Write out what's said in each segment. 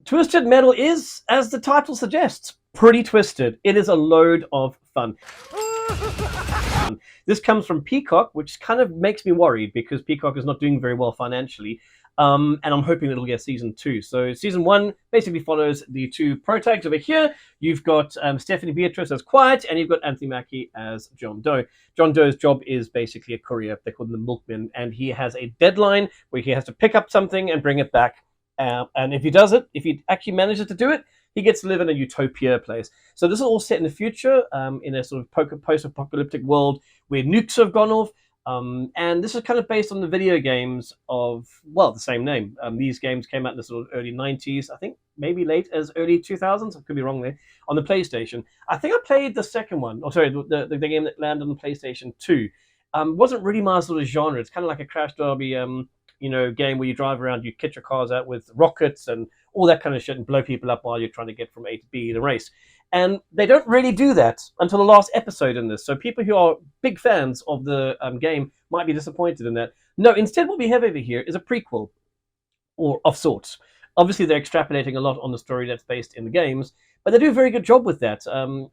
Twisted Metal is, as the title suggests, pretty twisted. It is a load of fun. This comes from Peacock, which kind of makes me worried because Peacock is not doing very well financially. And I'm hoping it'll get season 2. So season 1 basically follows the two protags over here. You've got Stephanie Beatrice as Quiet, and you've got Anthony Mackie as John Doe. John Doe's job is basically a courier. They call him the milkman, and he has a deadline where he has to pick up something and bring it back. And if he does it, if he actually manages to do it, he gets to live in a utopia place. So this is all set in the future, in a sort of post-apocalyptic world where nukes have gone off. And this is kind of based on the video games of, well, the same name. These games came out in the sort of early 90s, I think maybe late as early 2000s. I could be wrong there, on the PlayStation. I think I played the second one, or sorry, the game that landed on the PlayStation 2. Wasn't really my sort of genre. It's kind of like a Crash Derby game where you drive around, you kit your cars out with rockets and all that kind of shit and blow people up while you're trying to get from A to B in a race. And they don't really do that until the last episode in this. So people who are big fans of the game might be disappointed in that. No, instead what we have over here is a prequel, or of sorts. Obviously, they're extrapolating a lot on the story that's based in the games, but they do a very good job with that.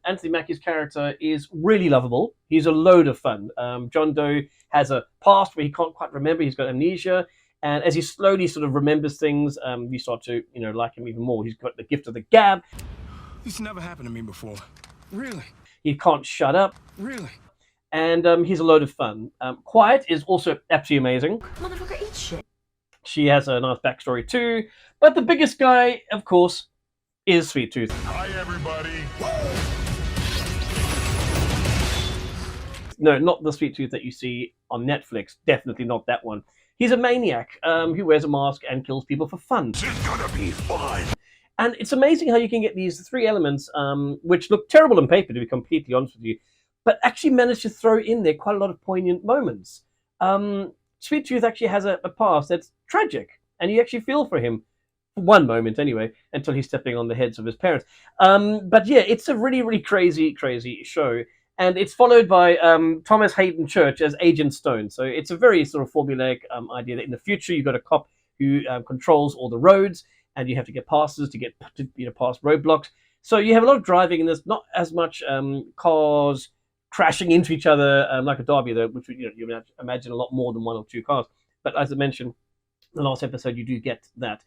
Anthony Mackie's character is really lovable. He's a load of fun. John Doe has a past where he can't quite remember. He's got amnesia. And as he slowly sort of remembers things, you start to, like him even more. He's got the gift of the gab. This never happened to me before. Really? He can't shut up. Really? And he's a load of fun. Quiet is also absolutely amazing. Motherfucker, eat shit. She has a nice backstory too. But the biggest guy, of course, is Sweet Tooth. Hi, everybody. No, not the Sweet Tooth that you see on Netflix. Definitely not that one. He's a maniac who wears a mask and kills people for fun. This is gonna be fun. And it's amazing how you can get these three elements, which look terrible on paper, to be completely honest with you, but actually manage to throw in there quite a lot of poignant moments. Sweet Tooth actually has a past that's tragic, and you actually feel for him, for one moment anyway, until he's stepping on the heads of his parents. But yeah, it's a really, really crazy, crazy show. And it's followed by Thomas Hayden Church as Agent Stone. So it's a very sort of formulaic idea that in the future you've got a cop who controls all the roads, and you have to get passes to get past roadblocks. So you have a lot of driving, and there's not as much cars crashing into each other like a derby, though, which you imagine a lot more than one or two cars. But as I mentioned in the last episode, you do get that.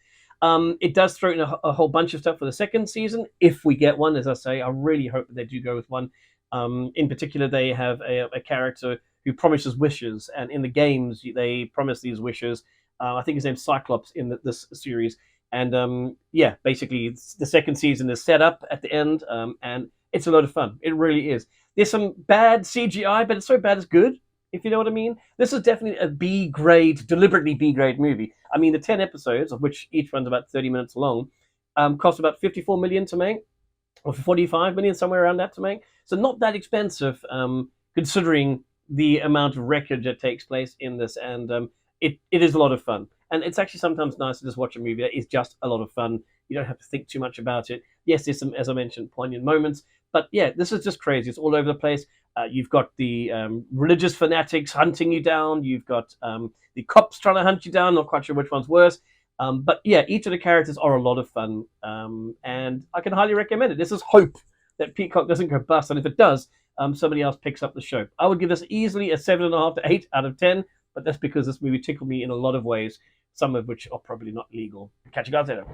It does throw in a whole bunch of stuff for the second season, if we get one. As I say, I really hope that they do go with one. In particular, they have a character who promises wishes, and in the games, they promise these wishes. I think his name's Cyclops in this series. And basically, the second season is set up at the end, and it's a lot of fun. It really is. There's some bad CGI, but it's so bad it's good, if you know what I mean. This is definitely a B-grade, deliberately B-grade movie. I mean, the 10 episodes, of which each runs about 30 minutes long, cost about $54 million to make, or $45 million, somewhere around that to make. So not that expensive, considering the amount of wreckage that takes place in this, and it is a lot of fun. And it's actually sometimes nice to just watch a movie that is just a lot of fun. You don't have to think too much about it. Yes, there's some, as I mentioned, poignant moments. But yeah, this is just crazy. It's all over the place. You've got the religious fanatics hunting you down. You've got the cops trying to hunt you down. Not quite sure which one's worse. But yeah, each of the characters are a lot of fun. And I can highly recommend it. This is hope that Peacock doesn't go bust. And if it does, somebody else picks up the show. I would give this easily a 7.5 to 8 out of 10. But that's because this movie tickled me in a lot of ways, some of which are probably not legal. Catch you guys later.